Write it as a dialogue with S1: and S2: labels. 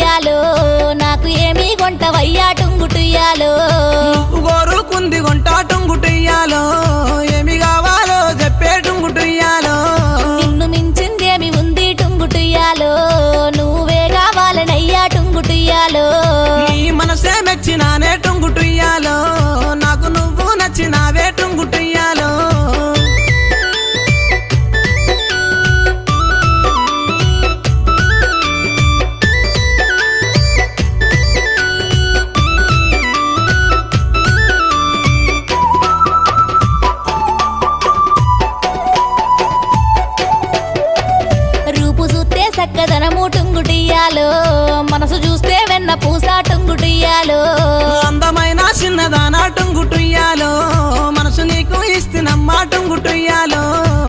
S1: టుంగుటుయ్యాలో నాకు ఏమీ కొంటవయ్యా టుంగుటుయ్యాలో
S2: గోరుకుంది కొంటా టుంగుటుయ్యాలో ఏమి కావాలో చెప్పే టుంగుటుయ్యాలో
S1: నిన్ను మించిందేమి ఉంది టుంగుటుయ్యాలో నువ్వే కావాలనయ్యా టుంగుటుయ్యాలో
S2: నీ మనసే మెచ్చినానే టుంగుటుయ్యాలో నాకు నువ్వు నచ్చినావే టుంగుటుయ్యాలో
S1: రూపు చూస్తే చక్కదనము టుంగుటుయ్యాలో మనసు చూస్తే వెన్న పూస టుంగుటుయ్యాలో
S2: అందమైన చిన్నదానా టుంగుటుయ్యాలో మనసు నీకు ఇస్తున్నమ్మా టుంగుటుయ్యాలో